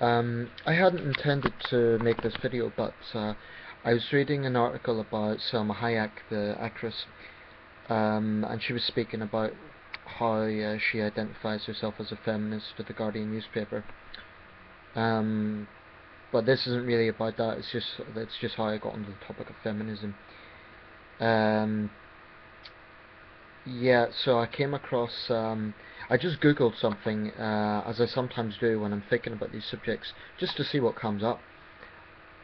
I hadn't intended to make this video, but I was reading an article about Selma Hayek, the actress, and she was speaking about how she identifies herself as a feminist to the Guardian newspaper. Um, but this isn't really about that. It's just how I got onto the topic of feminism. Um, yeah, so I came across. I just googled something, as I sometimes do when I'm thinking about these subjects, just to see what comes up.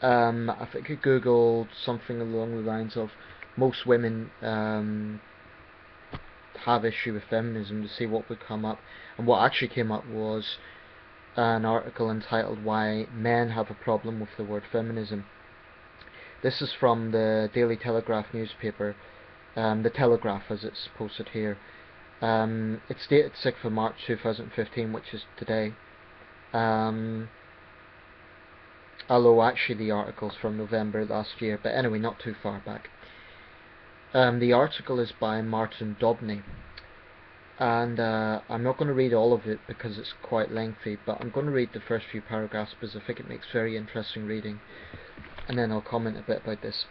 I think I googled something along the lines of most women have issue with feminism, to see what would come up, and what actually came up was an article entitled "Why Men Have a Problem with the Word Feminism." This is from the Daily Telegraph newspaper, the Telegraph as it's posted here. It's dated 6th of March 2015, which is today. Um, Although actually the article's from November last year, but anyway, not too far back. The article is by Martin Dobney, and I'm not going to read all of it because it's quite lengthy, but I'm going to read the first few paragraphs because I think it makes very interesting reading, and then I'll comment a bit about this.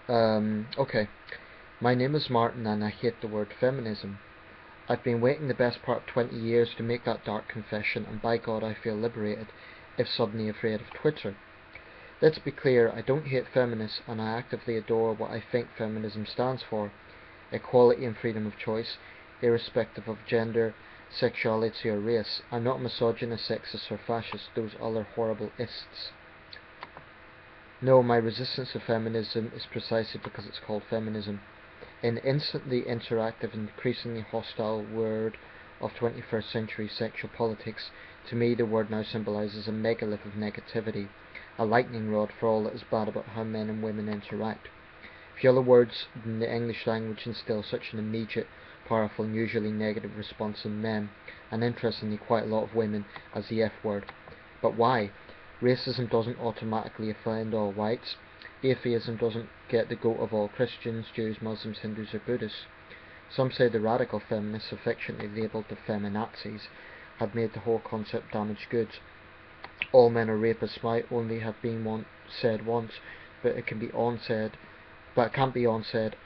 Okay. My name is Martin and I hate the word feminism. I've been waiting the best part of 20 years to make that dark confession, and by God I feel liberated, if suddenly afraid of Twitter. Let's be clear, I don't hate feminists, and I actively adore what I think feminism stands for: equality and freedom of choice, irrespective of gender, sexuality or race. I'm not misogynist, sexist or fascist, those other horrible ists. No, my resistance to feminism is precisely because it's called feminism. In the instantly interactive and increasingly hostile world of 21st century sexual politics, to me the word now symbolises a megalith of negativity, a lightning rod for all that is bad about how men and women interact. Few other words in the English language instill such an immediate, powerful and usually negative response in men, and interestingly quite a lot of women, as the F word. But why? Racism doesn't automatically offend all whites. Atheism doesn't get the goat of all Christians, Jews, Muslims, Hindus or Buddhists. Some say the radical feminists, affectionately labelled the feminazis, have made the whole concept damaged goods. All men are rapists might only have been said once, but it can't be unsaid,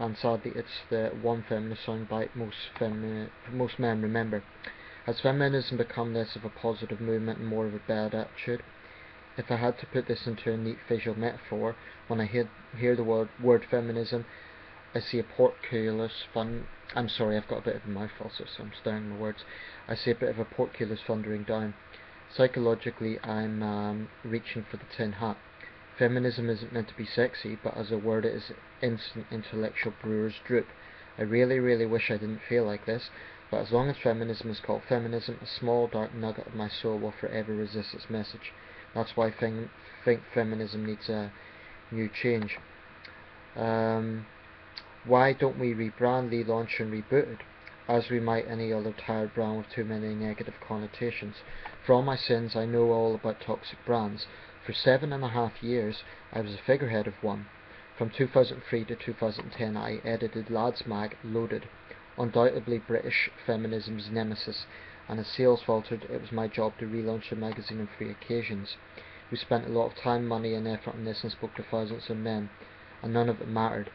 and sadly it's the one feminist soundbite most men remember. Has feminism become less of a positive movement and more of a bad attitude? If I had to put this into a neat visual metaphor, when I hear the word feminism, I see a portcullis I'm sorry, I've got a bit of a mouth ulcer, so I'm staring my words. I see a bit of a portcullis thundering down. Psychologically, I'm reaching for the tin hat. Feminism isn't meant to be sexy, but as a word it is instant intellectual brewer's droop. I really, really wish I didn't feel like this, but as long as feminism is called feminism, a small dark nugget of my soul will forever resist its message. That's why I think feminism needs a new change. Why don't we rebrand, relaunch and reboot it, as we might any other tired brand with too many negative connotations? For all my sins, I know all about toxic brands. For 7.5 years, I was a figurehead of one. From 2003 to 2010, I edited Lads Mag Loaded, undoubtedly British feminism's nemesis, and as sales faltered, it was my job to relaunch the magazine on 3 occasions. We spent a lot of time, money and effort on this and spoke to thousands of men, and none of it mattered.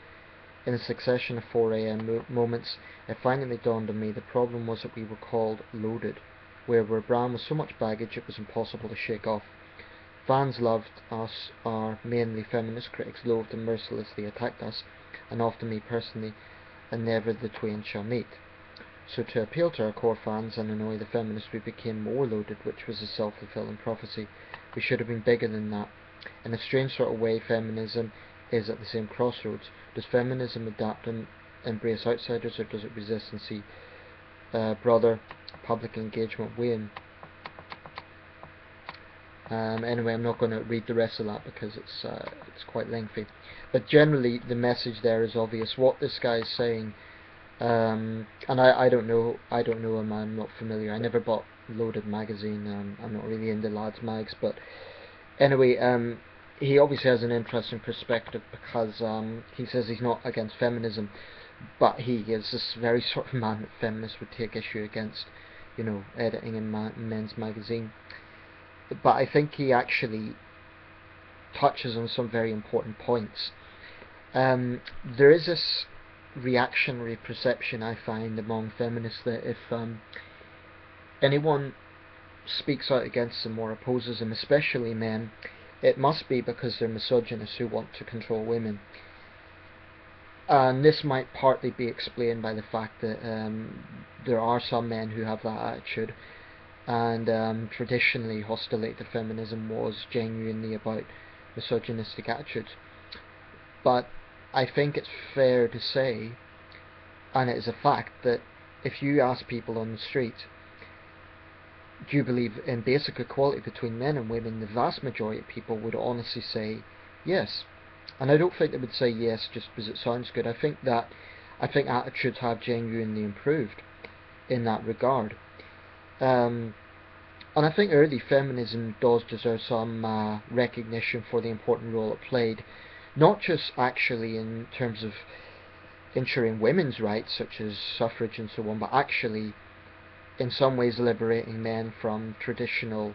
In a succession of 4 a.m. moments, it finally dawned on me the problem was that we were called Loaded. We were a brand with so much baggage it was impossible to shake off. Fans loved us, our mainly feminist critics loathed and mercilessly attacked us, and often me personally, and never the twain shall meet. So to appeal to our core fans and annoy the feminists, we became more loaded, which was a self-fulfilling prophecy. We should have been bigger than that. In a strange sort of way, feminism is at the same crossroads. Does feminism adapt and embrace outsiders, or does it resist and see broader public engagement wane? Anyway, I'm not going to read the rest of that because it's quite lengthy. But generally, the message there is obvious. What this guy is saying, and I don't know him. I'm not familiar. I never bought Loaded magazine. I'm not really into lads mags, but anyway, he obviously has an interesting perspective because he says he's not against feminism, but he is this very sort of man that feminists would take issue against, editing in men's magazine. but I think he actually touches on some very important points. There is this reactionary perception I find among feminists that if anyone speaks out against them or opposes them, especially men, it must be because they're misogynists who want to control women. And this might partly be explained by the fact that there are some men who have that attitude, and traditionally hostility to feminism was genuinely about misogynistic attitudes. But I think it's fair to say, and it is a fact, that if you ask people on the street, do you believe in basic equality between men and women, the vast majority of people would honestly say yes. And I don't think they would say yes just because it sounds good. I think attitudes have genuinely improved in that regard. And I think early feminism does deserve some recognition for the important role it played, not just actually in terms of ensuring women's rights, such as suffrage and so on, but actually in some ways liberating men from traditional,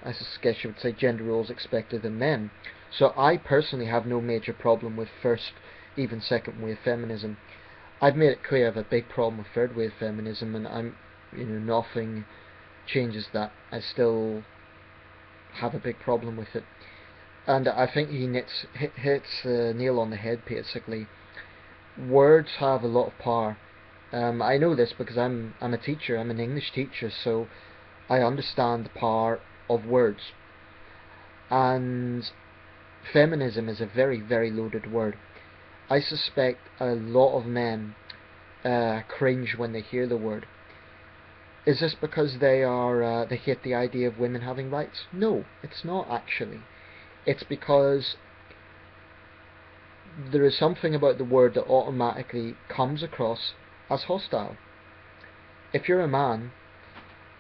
I guess you would say, gender roles expected of men. So I personally have no major problem with first, even second wave feminism. I've made it clear I have a big problem with third wave feminism, and nothing changes that. I still have a big problem with it. And I think he hits the nail on the head, basically. Words have a lot of power. I know this because I'm a teacher. I'm an English teacher, so I understand the power of words. And feminism is a very, very loaded word. I suspect a lot of men cringe when they hear the word. Is this because they hate the idea of women having rights? No, it's not actually. It's because there is something about the word that automatically comes across as hostile. If you're a man,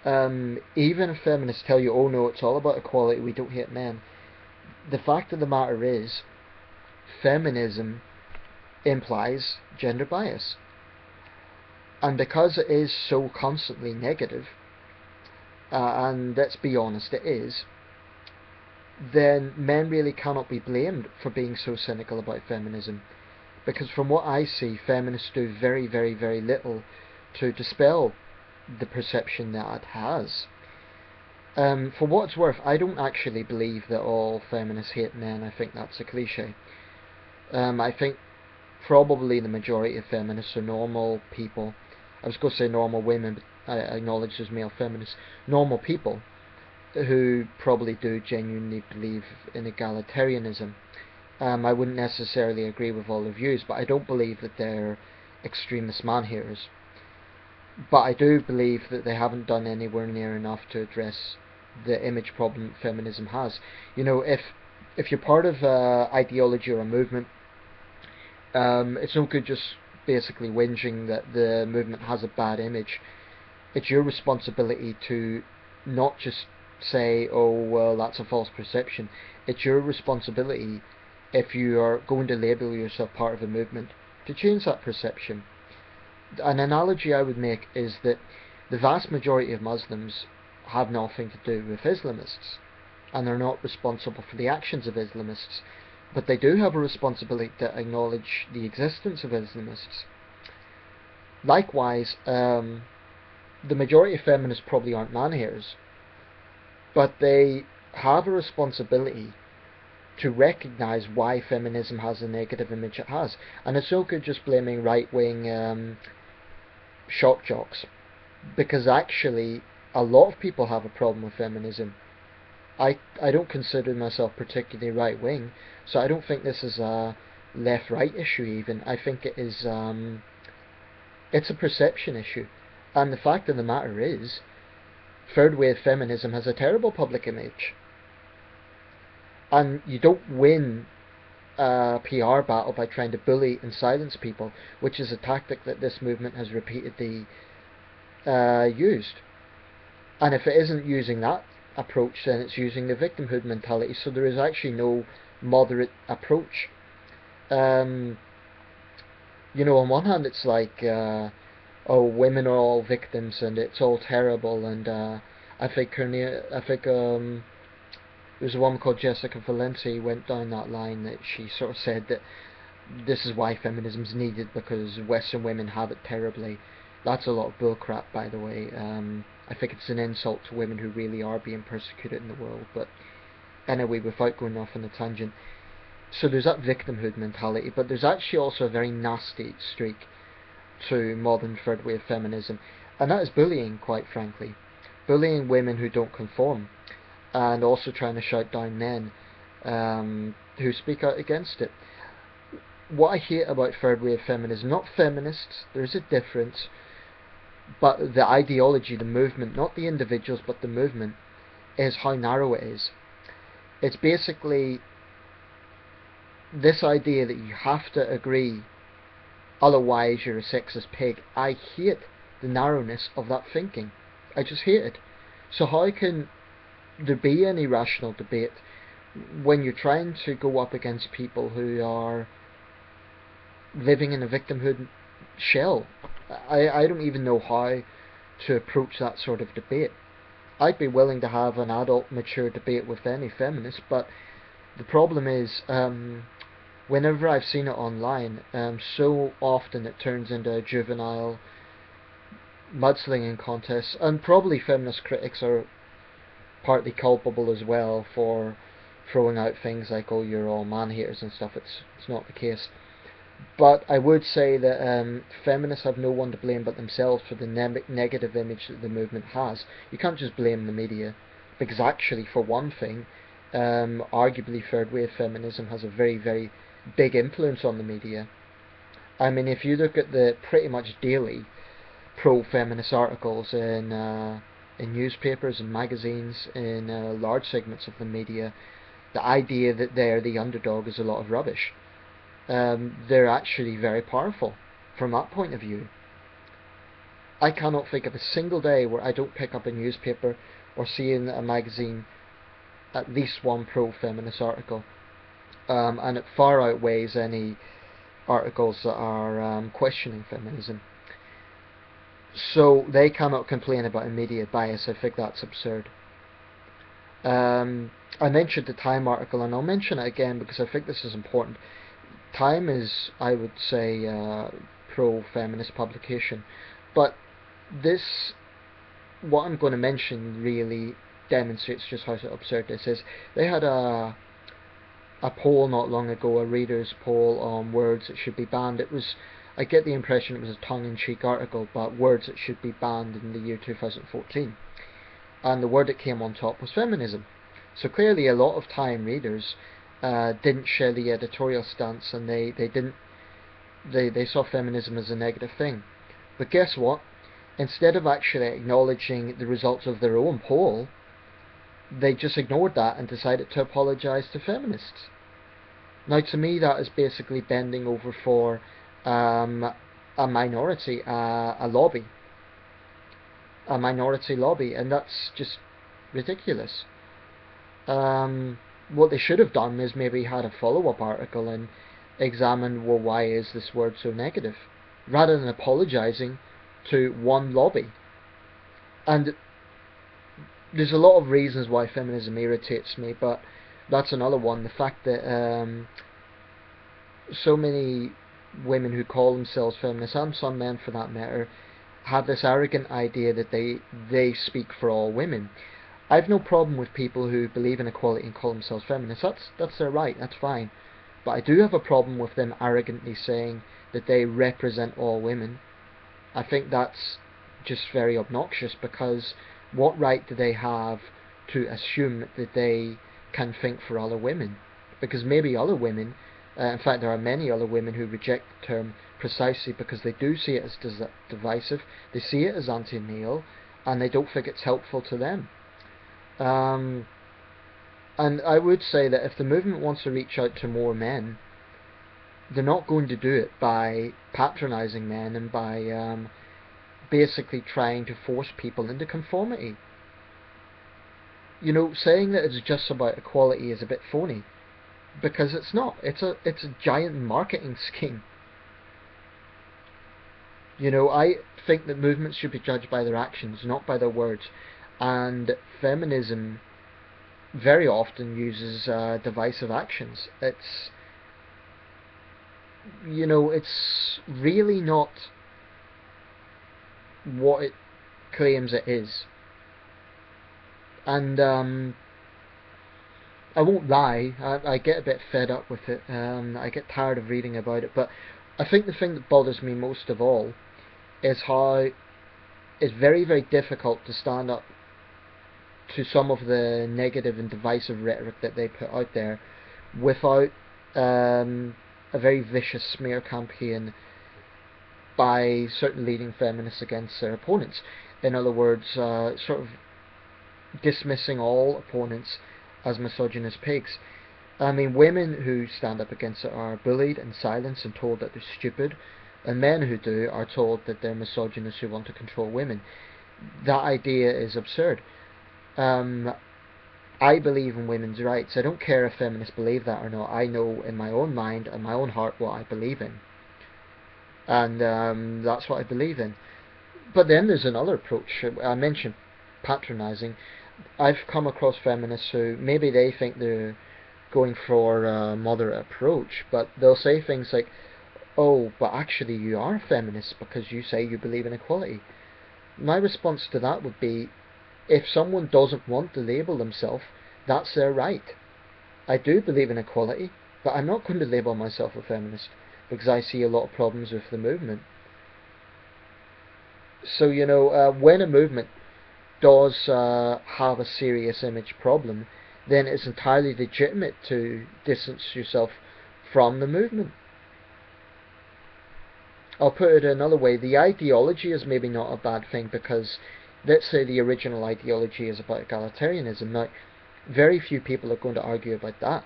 even if feminists tell you, oh no, it's all about equality, we don't hate men, the fact of the matter is, feminism implies gender bias. And because it is so constantly negative, and let's be honest, it is, then men really cannot be blamed for being so cynical about feminism. Because from what I see, feminists do very, very, very little to dispel the perception that it has. For what it's worth, I don't actually believe that all feminists hate men. I think that's a cliche. I think probably the majority of feminists are normal people. I was going to say normal women, but I acknowledge there's male feminists. Normal people who probably do genuinely believe in egalitarianism. I wouldn't necessarily agree with all their views, but I don't believe that they're extremist man-haters. But I do believe that they haven't done anywhere near enough to address the image problem feminism has. If you're part of an ideology or a movement, it's no good just basically whinging that the movement has a bad image. It's your responsibility to not just say, oh well, that's a false perception. It's your responsibility, if you are going to label yourself part of a movement, to change that perception. An analogy I would make is that the vast majority of Muslims have nothing to do with Islamists, and they're not responsible for the actions of Islamists, but they do have a responsibility to acknowledge the existence of Islamists. Likewise, the majority of feminists probably aren't man-haters, but they have a responsibility to recognise why feminism has the negative image it has. And it's no good just blaming right-wing shock jocks, because actually a lot of people have a problem with feminism. I don't consider myself particularly right-wing, so I don't think this is a left-right issue even. I think it is it's a perception issue. And the fact of the matter is, third wave feminism has a terrible public image. And you don't win a PR battle by trying to bully and silence people, which is a tactic that this movement has repeatedly used. And if it isn't using that approach, then it's using the victimhood mentality. So there is actually no moderate approach. On one hand it's like, oh, women are all victims and it's all terrible, and I think There was a woman called Jessica Valenti went down that line, that she sort of said that this is why feminism's needed, because Western women have it terribly. That's a lot of bullcrap, by the way. I think it's an insult to women who really are being persecuted in the world. But anyway, without going off on a tangent, so there's that victimhood mentality, but there's actually also a very nasty streak to modern third wave feminism, and that is bullying, quite frankly. Bullying women who don't conform, and also trying to shout down men who speak out against it. What I hate about third wave feminism, not feminists, there's a difference, but the ideology, the movement, not the individuals but the movement, is how narrow it is. It's basically this idea that you have to agree, otherwise you're a sexist pig. I hate the narrowness of that thinking. I just hate it. So how can there be any rational debate when you're trying to go up against people who are living in a victimhood shell? I don't even know how to approach that sort of debate. I'd be willing to have an adult, mature debate with any feminist, but the problem is, whenever I've seen it online, so often it turns into a juvenile mudslinging contest, and probably feminist critics are partly culpable as well for throwing out things like, oh, you're all man-haters and stuff. It's not the case. But I would say that feminists have no one to blame but themselves for the negative image that the movement has. You can't just blame the media, because actually, for one thing, arguably third wave feminism has a very, very big influence on the media. I mean, if you look at the pretty much daily pro-feminist articles in newspapers and magazines, in large segments of the media, the idea that they're the underdog is a lot of rubbish. They're actually very powerful from that point of view. I cannot think of a single day where I don't pick up a newspaper or see in a magazine at least one pro-feminist article, and it far outweighs any articles that are questioning feminism. So they cannot complain about immediate bias. I think that's absurd. I mentioned the Time article, and I'll mention it again because I think this is important. Time is, I would say, pro-feminist publication, but this, what I'm going to mention, really demonstrates just how absurd this is. They had a poll not long ago, a reader's poll on words that should be banned. It was, I get the impression it was a tongue-in-cheek article, but words that should be banned in the year 2014. And the word that came on top was feminism. So clearly a lot of Time readers didn't share the editorial stance, and they saw feminism as a negative thing. But guess what? Instead of actually acknowledging the results of their own poll, they just ignored that and decided to apologise to feminists. Now, to me, that is basically bending over for a minority, a lobby, a minority lobby, and that's just ridiculous. What they should have done is maybe had a follow-up article and examined, well, why is this word so negative, rather than apologising to one lobby. And there's a lot of reasons why feminism irritates me, but that's another one. The fact that so many women who call themselves feminists, and some men for that matter, have this arrogant idea that they speak for all women. I've no problem with people who believe in equality and call themselves feminists. That's their right, that's fine. But I do have a problem with them arrogantly saying that they represent all women. I think that's just very obnoxious, because what right do they have to assume that they can think for other women? Because maybe other women, in fact there are many other women who reject the term precisely because they do see it as divisive, they see it as anti-male, and they don't think it's helpful to them. And I would say that if the movement wants to reach out to more men, they're not going to do it by patronising men and by basically trying to force people into conformity. You know, saying that it's just about equality is a bit phony, because it's not. It's a giant marketing scheme. You know, I think that movements should be judged by their actions, not by their words. And feminism very often uses divisive actions. It's really not what it claims it is. And I won't lie, I get a bit fed up with it. I get tired of reading about it. But I think the thing that bothers me most of all is how it's very, very difficult to stand up to some of the negative and divisive rhetoric that they put out there without a very vicious smear campaign by certain leading feminists against their opponents. In other words, sort of dismissing all opponents as misogynist pigs. I mean, women who stand up against it are bullied and silenced and told that they're stupid, and men who do are told that they're misogynists who want to control women. That idea is absurd. Um, I believe in women's rights. I don't care if feminists believe that or not. I know in my own mind and my own heart what I believe in. And that's what I believe in. But then there's another approach. I mentioned patronizing. I've come across feminists who maybe they think they're going for a moderate approach, but they'll say things like, oh, but actually you are a feminist because you say you believe in equality. My response to that would be, if someone doesn't want to label themselves, that's their right. I do believe in equality, but I'm not going to label myself a feminist because I see a lot of problems with the movement. So, when a movement does have a serious image problem, then it's entirely legitimate to distance yourself from the movement. I'll put it another way, the ideology is maybe not a bad thing because, let's say the original ideology is about egalitarianism. Now, very few people are going to argue about that,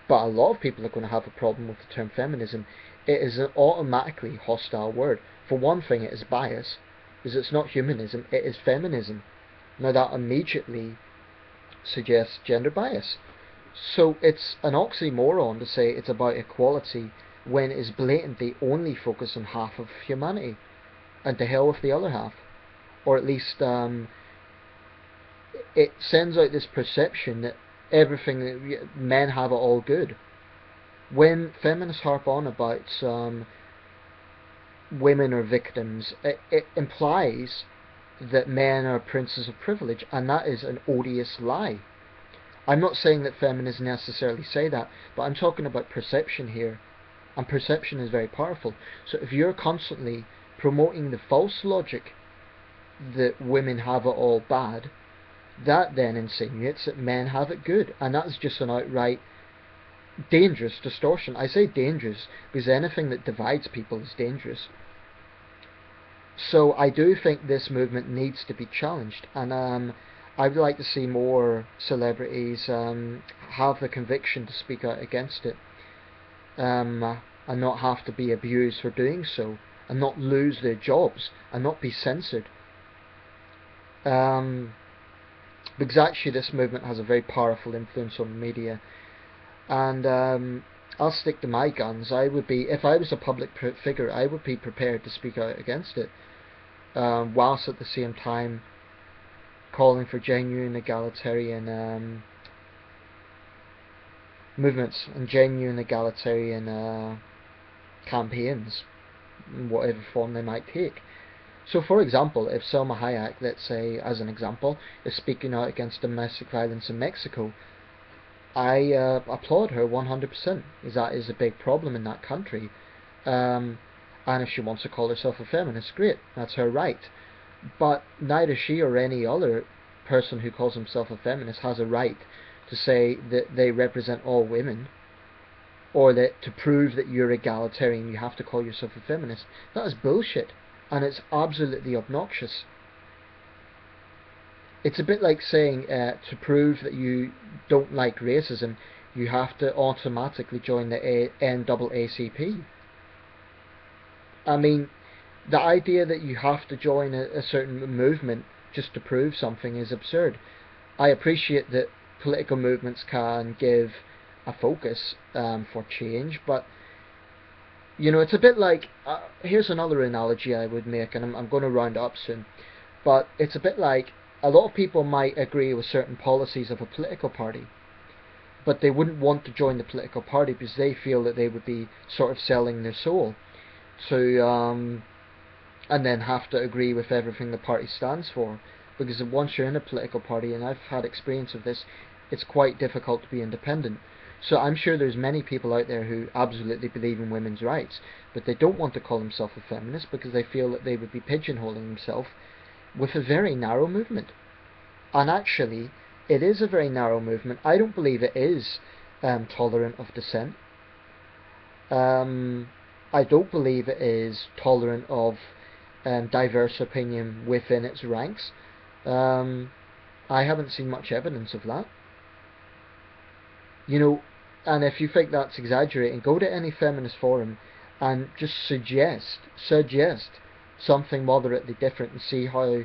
but a lot of people are going to have a problem with the term feminism. It is an automatically hostile word. For one thing, it is bias, because it's not humanism, it is feminism. Now that immediately suggests gender bias. So it's an oxymoron to say it's about equality when it is blatantly only focused on half of humanity, and to hell with the other half. Or at least it sends out this perception that men have it all good. When feminists harp on about women are victims, it implies that men are princes of privilege, and that is an odious lie. I'm not saying that feminists necessarily say that, but I'm talking about perception here, and perception is very powerful. So if you're constantly promoting the false logic that women have it all bad, that then insinuates that men have it good, and that's just an outright dangerous distortion. I say dangerous because anything that divides people is dangerous. So I do think this movement needs to be challenged, and I would like to see more celebrities have the conviction to speak out against it, and not have to be abused for doing so, and not lose their jobs, and not be censored. Because actually this movement has a very powerful influence on the media, and I'll stick to my guns. I would be, if I was a public figure, I would be prepared to speak out against it, whilst at the same time calling for genuine egalitarian movements and genuine egalitarian campaigns, in whatever form they might take. So, for example, if Selma Hayek, let's say, as an example, is speaking out against domestic violence in Mexico, I applaud her 100%, because that is a big problem in that country. And if she wants to call herself a feminist, great, that's her right. But neither she or any other person who calls himself a feminist has a right to say that they represent all women, or that to prove that you're egalitarian you have to call yourself a feminist. That is bullshit, and it's absolutely obnoxious. It's a bit like saying to prove that you don't like racism you have to automatically join the NAACP. I mean, the idea that you have to join a certain movement just to prove something is absurd. I appreciate that political movements can give a focus for change, but it's a bit like, here's another analogy I would make, and I'm going to round up soon, but it's a bit like a lot of people might agree with certain policies of a political party, but they wouldn't want to join the political party because they feel that they would be sort of selling their soul to and then have to agree with everything the party stands for. Because once you're in a political party, and I've had experience of this, it's quite difficult to be independent. So I'm sure there's many people out there who absolutely believe in women's rights, but they don't want to call themselves a feminist because they feel that they would be pigeonholing themselves with a very narrow movement. And actually, it is a very narrow movement. I don't believe it is tolerant of dissent. I don't believe it is tolerant of diverse opinion within its ranks. I haven't seen much evidence of that. You know, and if you think that's exaggerating, go to any feminist forum and just suggest something moderately different and see how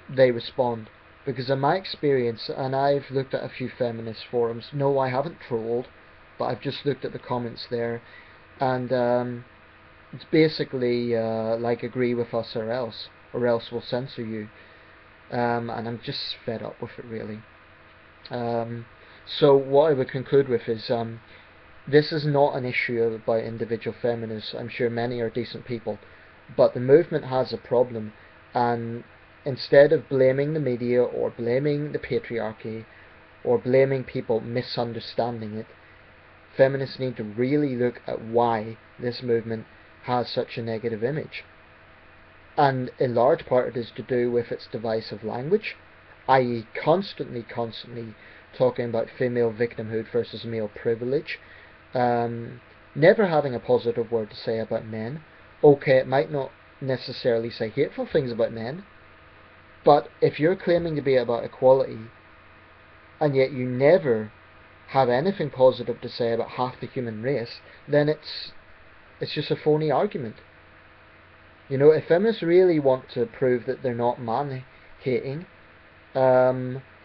they respond. Because in my experience, and I've looked at a few feminist forums, no, I haven't trolled, but I've just looked at the comments there, and it's basically like agree with us or else we'll censor you. And I'm just fed up with it, really. So what I would conclude with is this is not an issue about individual feminists. I'm sure many are decent people, but the movement has a problem, and instead of blaming the media or blaming the patriarchy or blaming people misunderstanding it, feminists need to really look at why this movement has such a negative image. And in large part it is to do with its divisive language, i.e. constantly talking about female victimhood versus male privilege, never having a positive word to say about men. Okay, it might not necessarily say hateful things about men, but if you're claiming to be about equality, and yet you never have anything positive to say about half the human race, then it's just a phony argument. You know, if feminists really want to prove that they're not man-hating,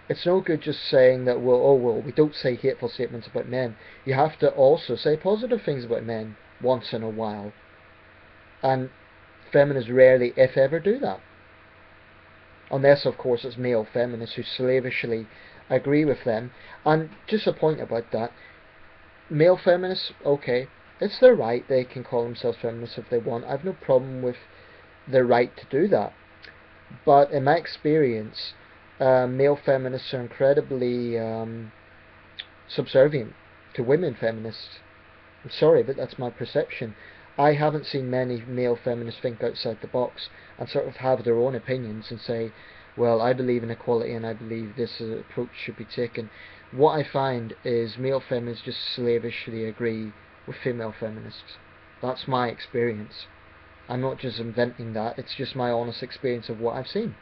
it's no good just saying that, well, we don't say hateful statements about men. You have to also say positive things about men once in a while. And feminists rarely, if ever, do that. Unless, of course, it's male feminists who slavishly agree with them. And just a point about that, male feminists, okay, it's their right, they can call themselves feminists if they want. I've no problem with their right to do that. But in my experience, male feminists are incredibly subservient to women feminists. I'm sorry, but that's my perception. I haven't seen many male feminists think outside the box and sort of have their own opinions and say, well, I believe in equality and I believe this approach should be taken. What I find is male feminists just slavishly agree with female feminists. That's my experience. I'm not just inventing that, it's just my honest experience of what I've seen.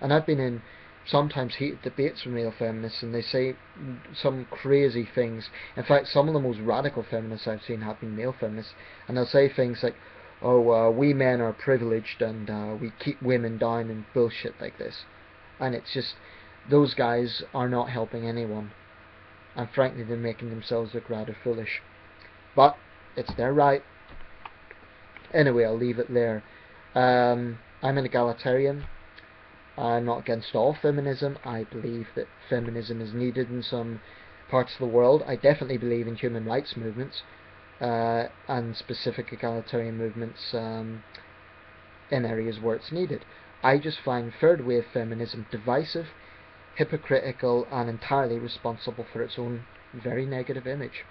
And I've been in sometimes heated debates with male feminists, and they say some crazy things. In fact, some of the most radical feminists I've seen have been male feminists, and they'll say things like, oh, we men are privileged and we keep women down and bullshit like this. And it's just, those guys are not helping anyone, and frankly they're making themselves look rather foolish. But it's their right. Anyway, I'll leave it there. I'm an egalitarian. I'm not against all feminism. I believe that feminism is needed in some parts of the world. I definitely believe in human rights movements and specific egalitarian movements in areas where it's needed. I just find third wave feminism divisive, hypocritical, and entirely responsible for its own very negative image.